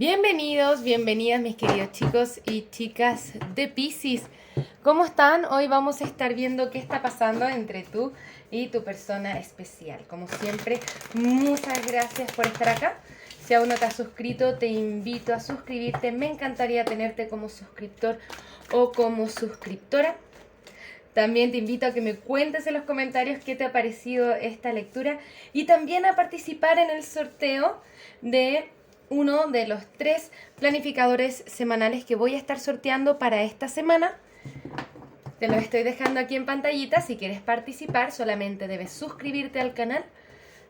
Bienvenidos, bienvenidas mis queridos chicos y chicas de Piscis. ¿Cómo están? Hoy vamos a estar viendo qué está pasando entre tú y tu persona especial. Como siempre, muchas gracias por estar acá. Si aún no te has suscrito, te invito a suscribirte. Me encantaría tenerte como suscriptor o como suscriptora. También te invito a que me cuentes en los comentarios qué te ha parecido esta lectura y también a participar en el sorteo de uno de los 3 planificadores semanales que voy a estar sorteando para esta semana. Te lo estoy dejando aquí en pantallita. Si quieres participar, solamente debes suscribirte al canal,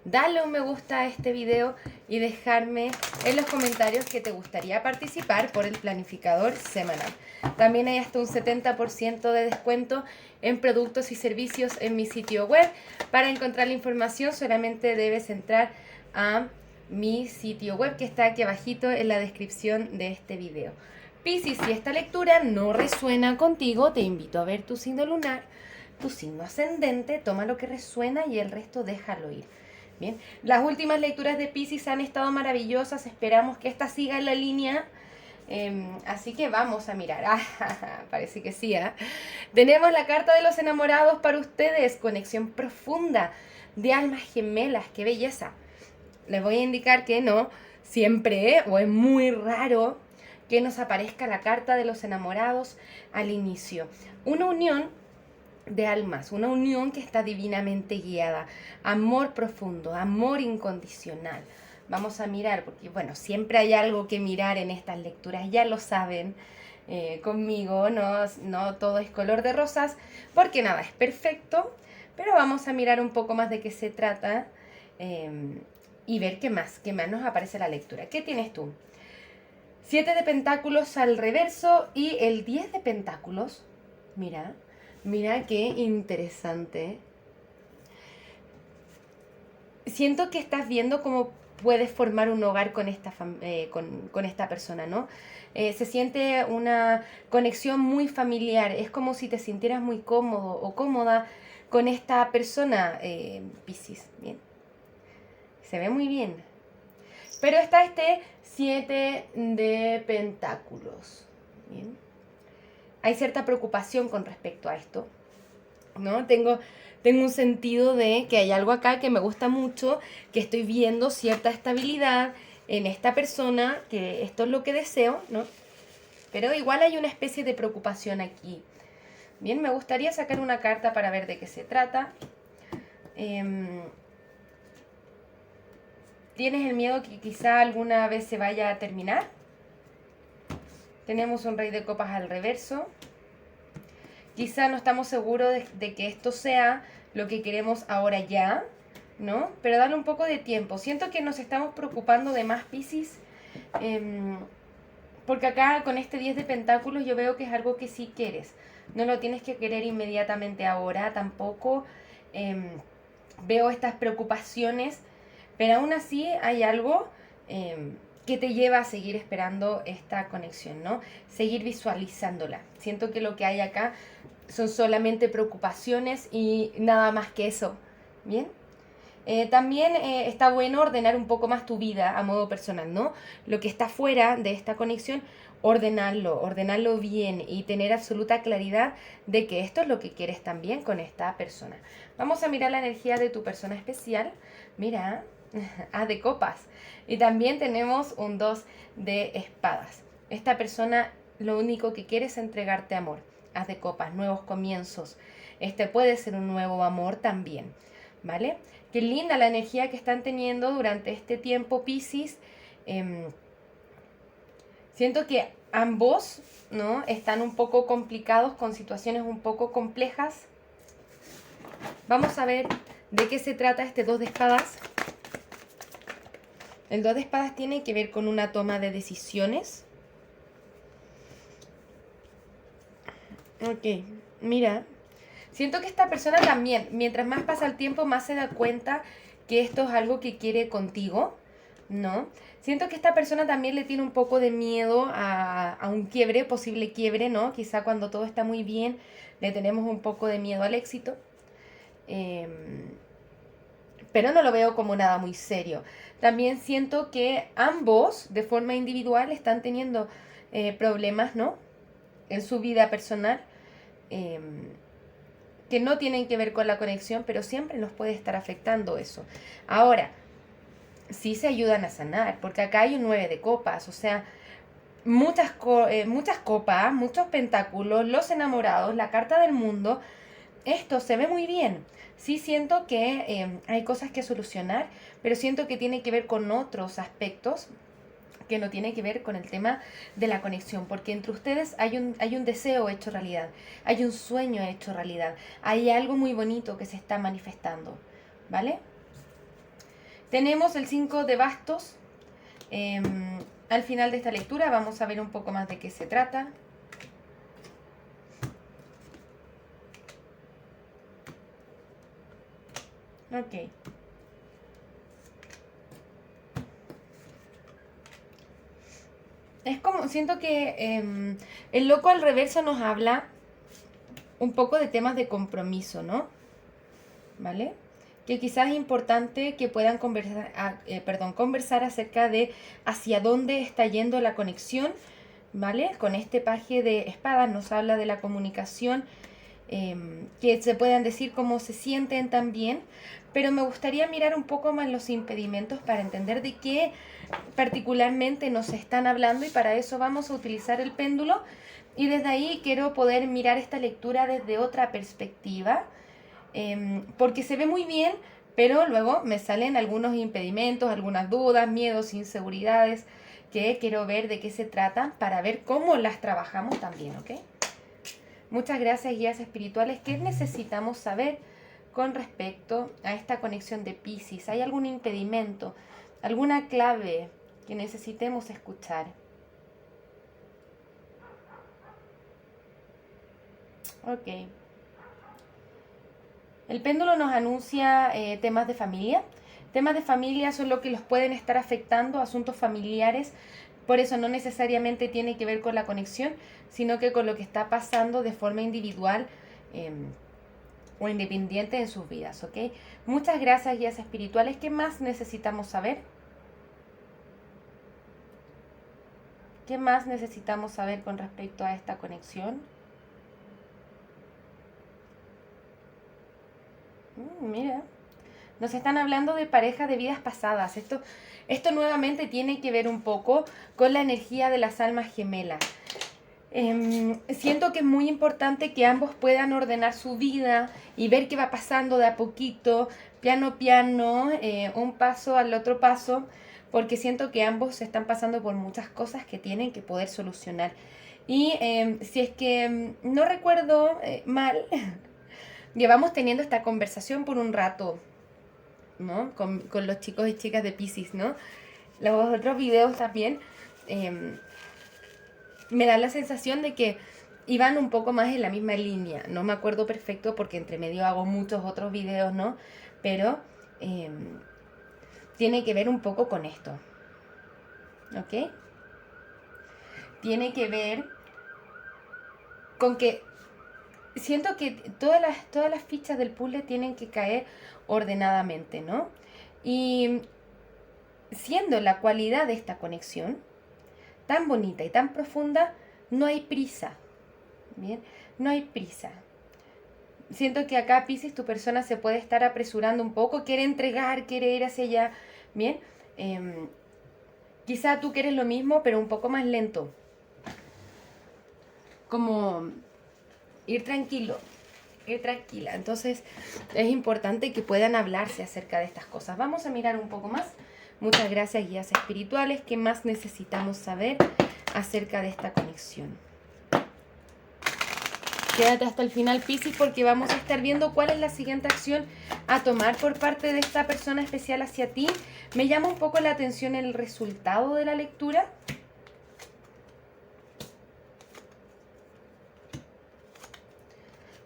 darle un me gusta a este video y dejarme en los comentarios que te gustaría participar por el planificador semanal. También hay hasta un 70% de descuento en productos y servicios en mi sitio web. Para encontrar la información solamente debes entrar a mi sitio web que está aquí abajito en la descripción de este video. Piscis, si esta lectura no resuena contigo, te invito a ver tu signo lunar, tu signo ascendente, toma lo que resuena y el resto déjalo ir. Bien, las últimas lecturas de Piscis han estado maravillosas, esperamos que esta siga en la línea, así que vamos a mirar. Parece que sí, ¿eh? Tenemos la carta de los enamorados para ustedes, conexión profunda de almas gemelas, qué belleza. Les voy a indicar que no siempre, o es muy raro, que nos aparezca la carta de los enamorados al inicio. Una unión de almas, una unión que está divinamente guiada, amor profundo, amor incondicional. Vamos a mirar, porque bueno, siempre hay algo que mirar en estas lecturas, ya lo saben conmigo, no todo es color de rosas, porque nada es perfecto, pero vamos a mirar un poco más de qué se trata y ver qué más nos aparece la lectura. ¿Qué tienes tú? 7 de pentáculos al reverso y el 10 de pentáculos, mira qué interesante. Siento que estás viendo cómo puedes formar un hogar con esta persona, ¿no? Se siente una conexión muy familiar, es como si te sintieras muy cómodo o cómoda con esta persona, Piscis, ¿bien? Se ve muy bien. Pero está este 7 de pentáculos, ¿bien? Hay cierta preocupación con respecto a esto, ¿no? Tengo un sentido de que hay algo acá que me gusta mucho, que estoy viendo cierta estabilidad en esta persona, que esto es lo que deseo, ¿no? Pero igual hay una especie de preocupación aquí. Bien, me gustaría sacar una carta para ver de qué se trata. ¿Tienes el miedo que quizá alguna vez se vaya a terminar? Tenemos un rey de copas al reverso. Quizá no estamos seguros de que esto sea lo que queremos ahora ya, ¿no? Pero dale un poco de tiempo. Siento que nos estamos preocupando de más, Piscis, porque acá con este 10 de pentáculos yo veo que es algo que sí quieres. No lo tienes que querer inmediatamente ahora tampoco. Veo estas preocupaciones, pero aún así hay algo que te lleva a seguir esperando esta conexión, ¿no? Seguir visualizándola. Siento que lo que hay acá son solamente preocupaciones y nada más que eso, ¿bien? También está bueno ordenar un poco más tu vida a modo personal, ¿no? Lo que está fuera de esta conexión, ordenarlo bien y tener absoluta claridad de que esto es lo que quieres también con esta persona. Vamos a mirar la energía de tu persona especial. Mira, de copas. Y también tenemos un 2 de espadas. Esta persona lo único que quiere es entregarte amor. As de copas, nuevos comienzos. Este puede ser un nuevo amor también, ¿vale? Qué linda la energía que están teniendo durante este tiempo, Piscis. Siento que ambos, ¿no? Están un poco complicados, con situaciones un poco complejas. Vamos a ver de qué se trata este 2 de espadas. El 2 de espadas tiene que ver con una toma de decisiones. Ok, mira. Siento que esta persona también, mientras más pasa el tiempo, más se da cuenta que esto es algo que quiere contigo, ¿no? Siento que esta persona también le tiene un poco de miedo a un quiebre, posible quiebre, ¿no? Quizá cuando todo está muy bien, le tenemos un poco de miedo al éxito. pero no lo veo como nada muy serio. También siento que ambos, de forma individual, están teniendo problemas, ¿no? En su vida personal, que no tienen que ver con la conexión, pero siempre nos puede estar afectando eso. Ahora, sí se ayudan a sanar, porque acá hay un 9 de copas, o sea, muchas copas, muchos pentáculos, los enamorados, la carta del mundo. Esto se ve muy bien. Sí siento que hay cosas que solucionar, pero siento que tiene que ver con otros aspectos que no tiene que ver con el tema de la conexión, porque entre ustedes hay un deseo hecho realidad, hay un sueño hecho realidad, hay algo muy bonito que se está manifestando, ¿vale? Tenemos el 5 de bastos. Al final de esta lectura vamos a ver un poco más de qué se trata. Ok. Es como, siento que el loco al reverso nos habla un poco de temas de compromiso, ¿no? ¿Vale? Que quizás es importante que puedan conversar acerca de hacia dónde está yendo la conexión, ¿vale? Con este paje de espadas nos habla de la comunicación, que se puedan decir cómo se sienten también, pero me gustaría mirar un poco más los impedimentos para entender de qué particularmente nos están hablando, y para eso vamos a utilizar el péndulo, y desde ahí quiero poder mirar esta lectura desde otra perspectiva, porque se ve muy bien, pero luego me salen algunos impedimentos, algunas dudas, miedos, inseguridades, que quiero ver de qué se tratan para ver cómo las trabajamos también, ¿ok? Muchas gracias, guías espirituales. ¿Qué necesitamos saber con respecto a esta conexión de Piscis? ¿Hay algún impedimento, alguna clave que necesitemos escuchar? Ok. El péndulo nos anuncia temas de familia. Temas de familia son lo que los pueden estar afectando, asuntos familiares. Por eso no necesariamente tiene que ver con la conexión, sino que con lo que está pasando de forma individual o independiente en sus vidas, ¿ok? Muchas gracias, guías espirituales. ¿Qué más necesitamos saber? ¿Qué más necesitamos saber con respecto a esta conexión? Mira, nos están hablando de parejas de vidas pasadas. Esto nuevamente tiene que ver un poco con la energía de las almas gemelas. Siento que es muy importante que ambos puedan ordenar su vida y ver qué va pasando de a poquito, piano a piano, un paso al otro paso, porque siento que ambos están pasando por muchas cosas que tienen que poder solucionar. Y si es que no recuerdo mal, llevamos teniendo esta conversación por un rato, ¿no? Con los chicos y chicas de Piscis, ¿no? Los otros videos también me da la sensación de que iban un poco más en la misma línea. No me acuerdo perfecto porque entre medio hago muchos otros videos, ¿no? Pero tiene que ver un poco con esto, ¿ok? Tiene que ver con que siento que todas las fichas del puzzle tienen que caer ordenadamente, ¿no? Y siendo la cualidad de esta conexión tan bonita y tan profunda, no hay prisa, ¿bien? No hay prisa. Siento que acá, Piscis, tu persona se puede estar apresurando un poco, quiere entregar, quiere ir hacia allá, ¿bien? Quizá tú quieres lo mismo, pero un poco más lento. Como ir tranquilo, ir tranquila. Entonces es importante que puedan hablarse acerca de estas cosas. Vamos a mirar un poco más. Muchas gracias, guías espirituales. ¿Qué más necesitamos saber acerca de esta conexión? Quédate hasta el final, Piscis, porque vamos a estar viendo cuál es la siguiente acción a tomar por parte de esta persona especial hacia ti. Me llama un poco la atención el resultado de la lectura.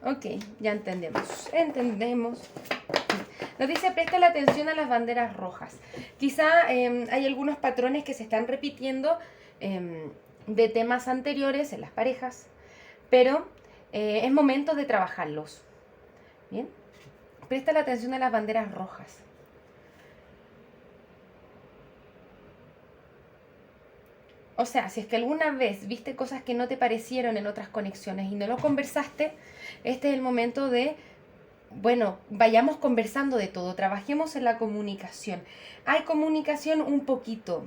Ok, ya entendemos. Nos dice, presta la atención a las banderas rojas. Quizá hay algunos patrones que se están repitiendo de temas anteriores en las parejas, pero es momento de trabajarlos. Bien, presta la atención a las banderas rojas. O sea, si es que alguna vez viste cosas que no te parecieron en otras conexiones y no lo conversaste, este es el momento de, bueno, vayamos conversando de todo, trabajemos en la comunicación. Hay comunicación un poquito.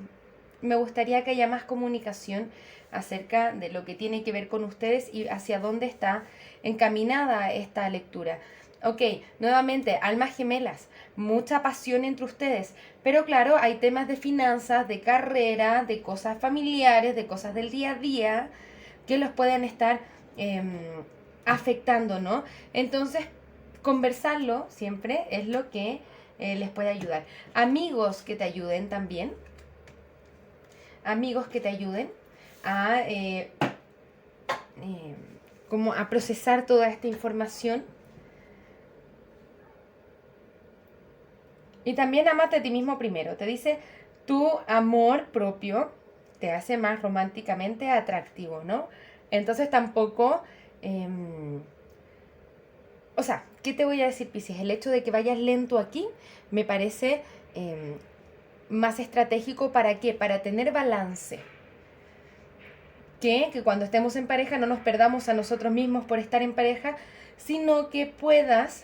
Me gustaría que haya más comunicación acerca de lo que tiene que ver con ustedes y hacia dónde está encaminada esta lectura. Ok, nuevamente, almas gemelas, mucha pasión entre ustedes, pero claro, hay temas de finanzas, de carrera, de cosas familiares, de cosas del día a día que los pueden estar afectando, ¿no? Entonces, conversarlo siempre es lo que les puede ayudar. Amigos que te ayuden también, amigos que te ayuden a, como a procesar toda esta información. Y también amate a ti mismo primero. Te dice, tu amor propio te hace más románticamente atractivo, ¿no? Entonces tampoco... o sea, ¿qué te voy a decir, Piscis? El hecho de que vayas lento aquí me parece más estratégico. ¿Para qué? Para tener balance. Que cuando estemos en pareja no nos perdamos a nosotros mismos por estar en pareja, sino que puedas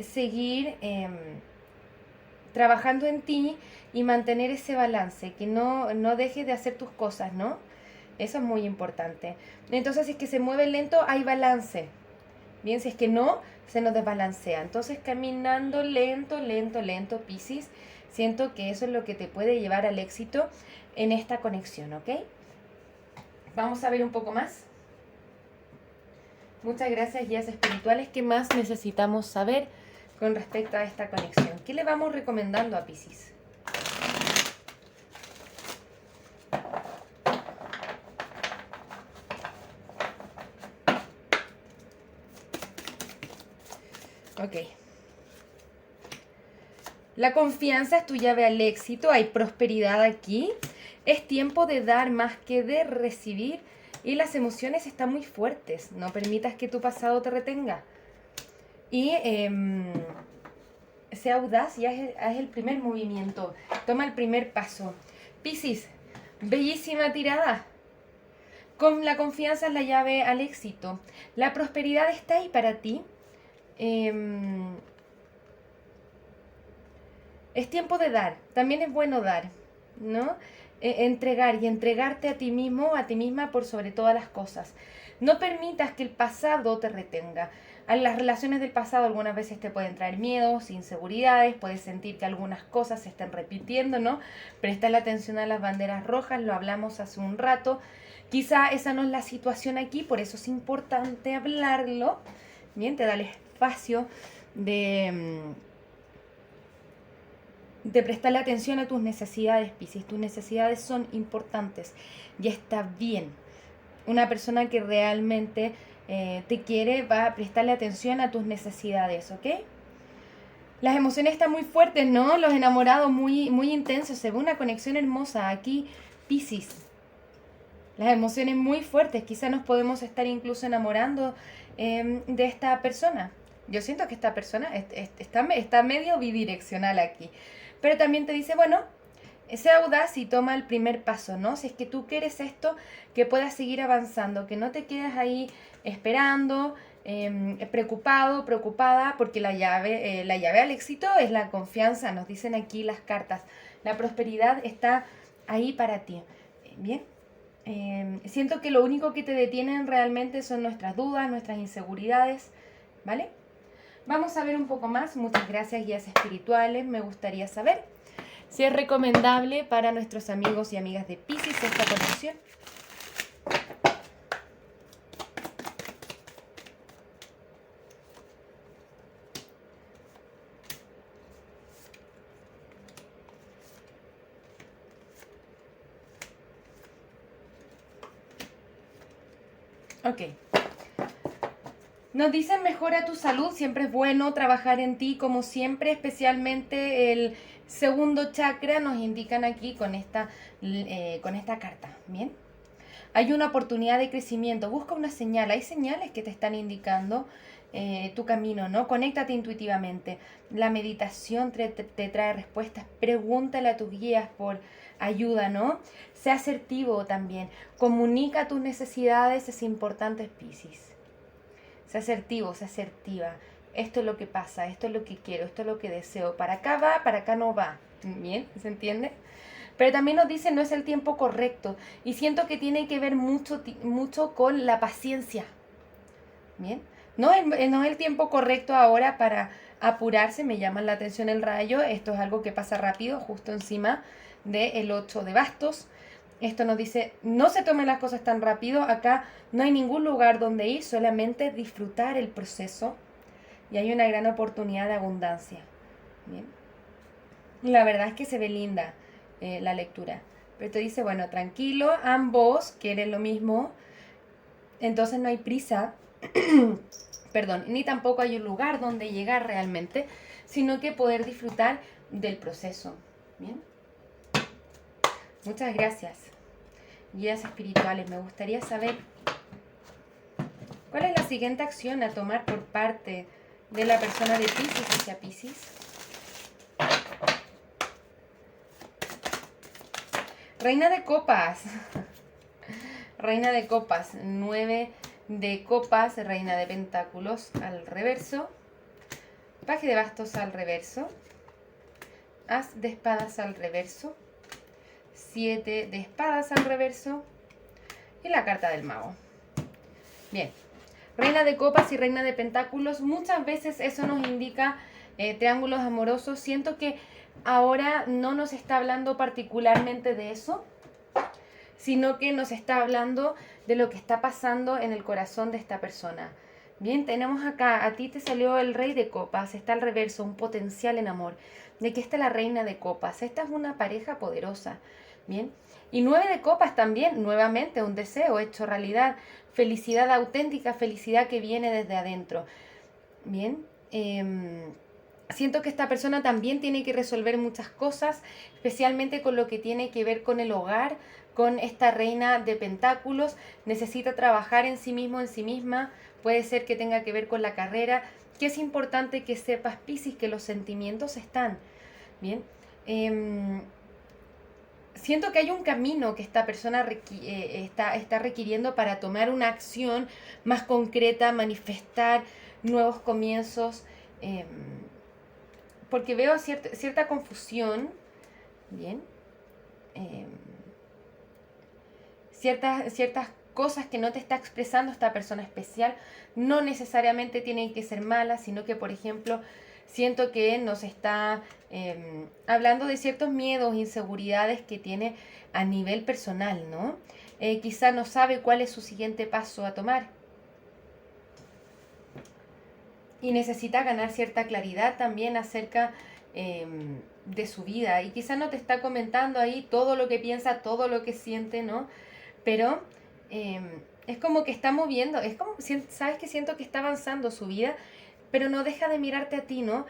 seguir trabajando en ti y mantener ese balance, que no dejes de hacer tus cosas, ¿no? Eso es muy importante. Entonces, si es que se mueve lento, hay balance. Bien, si es que no, se nos desbalancea. Entonces, caminando lento, lento, lento, Piscis, siento que eso es lo que te puede llevar al éxito en esta conexión, ¿ok? Vamos a ver un poco más. Muchas gracias, guías espirituales. ¿Qué más necesitamos saber con respecto a esta conexión? ¿Qué le vamos recomendando a Piscis? Ok. La confianza es tu llave al éxito. Hay prosperidad aquí. Es tiempo de dar más que de recibir. Y las emociones están muy fuertes. No permitas que tu pasado te retenga. Y sea audaz y haz el primer movimiento. Toma el primer paso. Piscis, bellísima tirada. Con la confianza es la llave al éxito. La prosperidad está ahí para ti. Es tiempo de dar. También es bueno dar, ¿no? Entregar y entregarte a ti mismo, a ti misma por sobre todas las cosas. No permitas que el pasado te retenga. A las relaciones del pasado algunas veces te pueden traer miedos, inseguridades, puedes sentir que algunas cosas se están repitiendo, ¿no? Presta la atención a las banderas rojas, lo hablamos hace un rato. Quizá esa no es la situación aquí, por eso es importante hablarlo. Bien, te da el espacio de prestarle atención a tus necesidades, Piscis. Tus necesidades son importantes y está bien. Una persona que realmente te quiere va a prestarle atención a tus necesidades, ¿ok? Las emociones están muy fuertes, ¿no? Los enamorados muy, muy intensos. Se ve una conexión hermosa aquí, Piscis. Las emociones muy fuertes. Quizá nos podemos estar incluso enamorando de esta persona. Yo siento que esta persona está medio bidireccional aquí. Pero también te dice, bueno, sea audaz y toma el primer paso, ¿no? Si es que tú quieres esto, que puedas seguir avanzando, que no te quedes ahí esperando, preocupado, preocupada, porque la llave al éxito es la confianza, nos dicen aquí las cartas. La prosperidad está ahí para ti. Bien. Siento que lo único que te detienen realmente son nuestras dudas, nuestras inseguridades, ¿vale? Vamos a ver un poco más. Muchas gracias, guías espirituales. Me gustaría saber si es recomendable para nuestros amigos y amigas de Piscis esta conexión. Ok. Nos dicen mejora tu salud, siempre es bueno trabajar en ti, como siempre, especialmente el segundo chakra nos indican aquí con esta carta, ¿bien? Hay una oportunidad de crecimiento, busca una señal, hay señales que te están indicando tu camino, ¿no? Conéctate intuitivamente. La meditación te trae respuestas. Pregúntale a tus guías por ayuda, ¿no? Sé asertivo también. Comunica tus necesidades, es importante, Piscis. Sé asertivo, sé asertiva. Esto es lo que pasa, esto es lo que quiero, esto es lo que deseo. Para acá va, para acá no va. ¿Bien? ¿Se entiende? Pero también nos dice no es el tiempo correcto. Y siento que tiene que ver mucho con la paciencia. ¿Bien? No es el tiempo correcto ahora para apurarse. Me llama la atención el rayo. Esto es algo que pasa rápido, justo encima del 8 de bastos. Esto nos dice, no se tomen las cosas tan rápido. Acá no hay ningún lugar donde ir, solamente disfrutar el proceso. Y hay una gran oportunidad de abundancia. ¿Bien? La verdad es que se ve linda la lectura. Pero te dice, bueno, tranquilo, ambos quieren lo mismo. Entonces no hay prisa. Perdón, ni tampoco hay un lugar donde llegar realmente, sino que poder disfrutar del proceso. ¿Bien? Muchas gracias. Guías espirituales, me gustaría saber cuál es la siguiente acción a tomar por parte de la persona de Piscis hacia Piscis. Reina de copas. Reina de copas, 9 de copas, reina de pentáculos al reverso, paje de bastos al reverso, as de espadas al reverso, 7 de espadas al reverso y la carta del mago. Bien, reina de copas y reina de pentáculos, muchas veces eso nos indica triángulos amorosos. Siento que ahora no nos está hablando particularmente de eso, sino que nos está hablando de lo que está pasando en el corazón de esta persona. Bien, tenemos acá, a ti te salió el rey de copas, está al reverso, un potencial en amor. De aquí está la reina de copas, esta es una pareja poderosa. Bien, y 9 de copas también, nuevamente un deseo hecho realidad, felicidad auténtica, felicidad que viene desde adentro. Bien, siento que esta persona también tiene que resolver muchas cosas, especialmente con lo que tiene que ver con el hogar, con esta reina de pentáculos. Necesita trabajar en sí mismo, en sí misma. Puede ser que tenga que ver con la carrera, que es importante que sepas, Piscis, que los sentimientos están. Bien. Siento que hay un camino que esta persona está requiriendo para tomar una acción más concreta, manifestar nuevos comienzos. Porque veo cierta confusión. Bien. Ciertas cosas que no te está expresando esta persona especial no necesariamente tienen que ser malas, sino que, por ejemplo, siento que nos está hablando de ciertos miedos, inseguridades que tiene a nivel personal, ¿no? Quizá no sabe cuál es su siguiente paso a tomar. Y necesita ganar cierta claridad también acerca de su vida. Y quizá no te está comentando ahí todo lo que piensa, todo lo que siente, ¿no? Pero es como que está moviendo, es como, sabes que siento que está avanzando su vida, pero no deja de mirarte a ti, ¿no?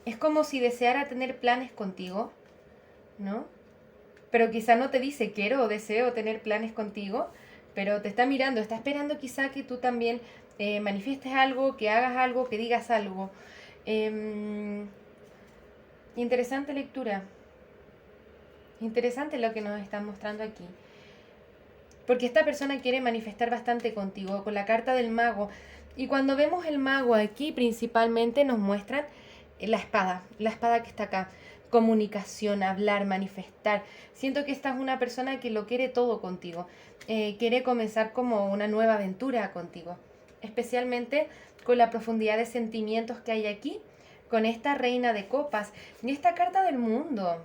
Es como si deseara tener planes contigo, ¿no? Pero quizá no te dice quiero o deseo tener planes contigo, pero te está mirando, está esperando quizá que tú también manifiestes algo, que hagas algo, que digas algo. Interesante lectura. Interesante lo que nos están mostrando aquí. Porque esta persona quiere manifestar bastante contigo, con la carta del mago. Y cuando vemos el mago aquí, principalmente nos muestran la espada que está acá. Comunicación, hablar, manifestar. Siento que esta es una persona que lo quiere todo contigo. Quiere comenzar como una nueva aventura contigo. Especialmente con la profundidad de sentimientos que hay aquí, con esta reina de copas y esta carta del mundo.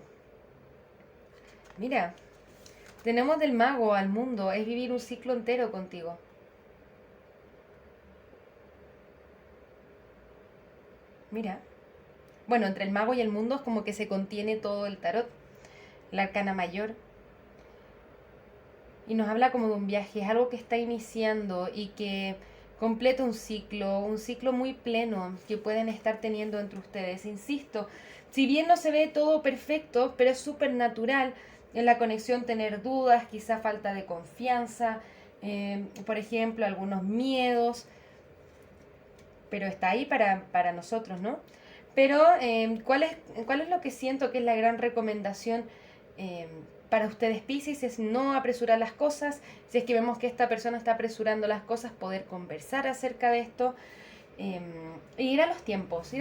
Mira, tenemos del mago al mundo, es vivir un ciclo entero contigo. Mira, bueno, entre el mago y el mundo es como que se contiene todo el tarot, la arcana mayor. Y nos habla como de un viaje, es algo que está iniciando y que completa un ciclo muy pleno que pueden estar teniendo entre ustedes. Insisto, si bien no se ve todo perfecto, pero es súper natural en la conexión tener dudas, quizá falta de confianza, por ejemplo, algunos miedos, pero está ahí para nosotros, ¿no? Pero, ¿cuál es lo que siento que es la gran recomendación para ustedes, Piscis? Es no apresurar las cosas. Si es que vemos que esta persona está apresurando las cosas, poder conversar acerca de esto. Ir a los tiempos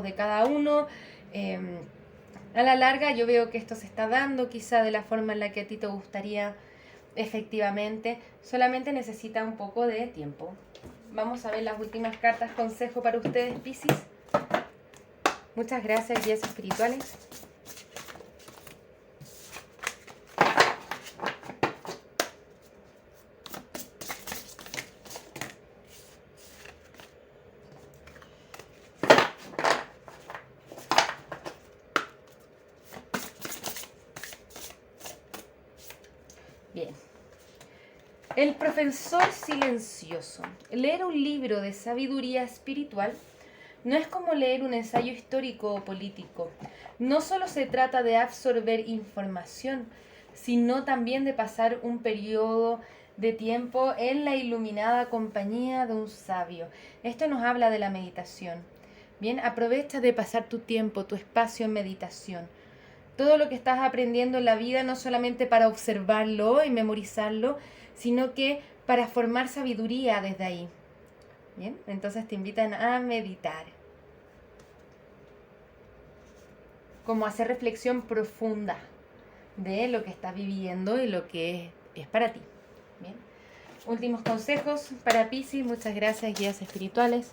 de cada uno. A la larga yo veo que esto se está dando quizá de la forma en la que a ti te gustaría efectivamente. Solamente necesita un poco de tiempo. Vamos a ver las últimas cartas consejo para ustedes, Piscis. Muchas gracias, guías espirituales. Bien. El profesor silencioso. Leer un libro de sabiduría espiritual no es como leer un ensayo histórico o político. No solo se trata de absorber información, sino también de pasar un periodo de tiempo en la iluminada compañía de un sabio. Esto nos habla de la meditación. Bien, aprovecha de pasar tu tiempo, tu espacio en meditación. Todo lo que estás aprendiendo en la vida no solamente para observarlo y memorizarlo, sino que para formar sabiduría desde ahí. Bien, entonces te invitan a meditar. Como hacer reflexión profunda de lo que estás viviendo y lo que es para ti. Bien. Últimos consejos para Piscis. Muchas gracias, guías espirituales.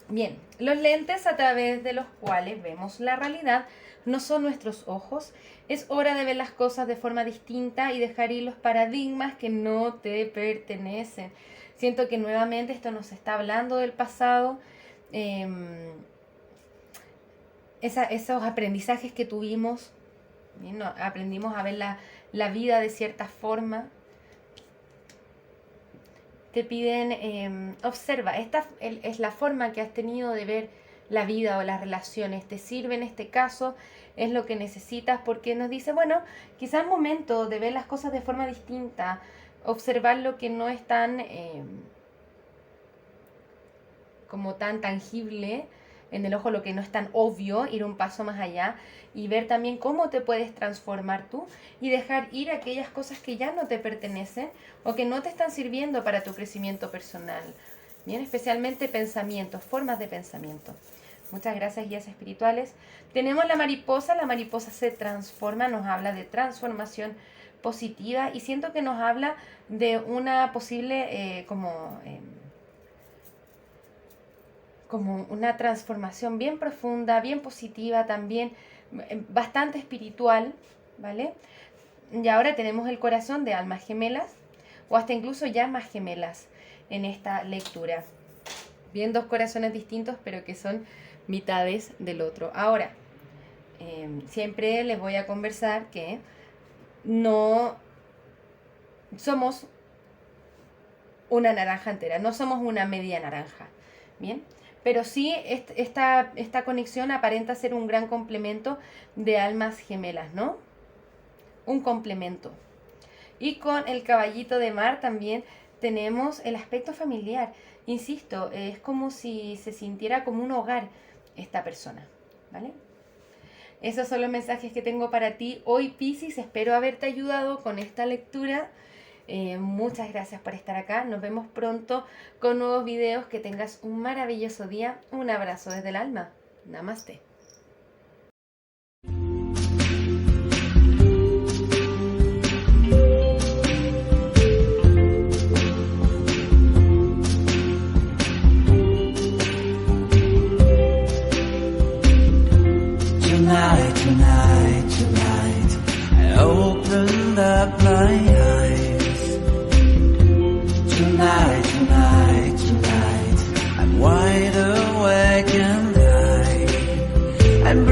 Bien, los lentes a través de los cuales vemos la realidad no son nuestros ojos. Es hora de ver las cosas de forma distinta y dejar ir los paradigmas que no te pertenecen. Siento que nuevamente esto nos está hablando del pasado. Esos aprendizajes que tuvimos, ¿bien? No, aprendimos a ver la vida de cierta forma. Te piden, observa, esta es la forma que has tenido de ver la vida o las relaciones. Te sirve en este caso, es lo que necesitas, porque nos dice, bueno, quizás es momento de ver las cosas de forma distinta, observar lo que no es tan, como tan tangible en el ojo, lo que no es tan obvio, ir un paso más allá y ver también cómo te puedes transformar tú y dejar ir aquellas cosas que ya no te pertenecen o que no te están sirviendo para tu crecimiento personal. Bien, especialmente pensamientos, formas de pensamiento. Muchas gracias, guías espirituales. Tenemos la mariposa se transforma, nos habla de transformación positiva y siento que nos habla de una posible como una transformación bien profunda, bien positiva, también bastante espiritual, ¿vale? Y ahora tenemos el corazón de almas gemelas o hasta incluso llamas gemelas en esta lectura. Bien, dos corazones distintos, pero que son mitades del otro. Ahora, siempre les voy a conversar que no somos una naranja entera, no somos una media naranja, ¿bien? Pero sí, esta conexión aparenta ser un gran complemento de almas gemelas, ¿no? Un complemento. Y con el caballito de mar también tenemos el aspecto familiar. Insisto, es como si se sintiera como un hogar esta persona, ¿vale? Esos son los mensajes que tengo para ti hoy, Piscis. Espero haberte ayudado con esta lectura. Muchas gracias por estar acá. Nos vemos pronto con nuevos videos. Que tengas un maravilloso día. Un abrazo desde el alma. Namaste. Tonight, I opened up my eyes. Tonight, I'm wide awake and I'm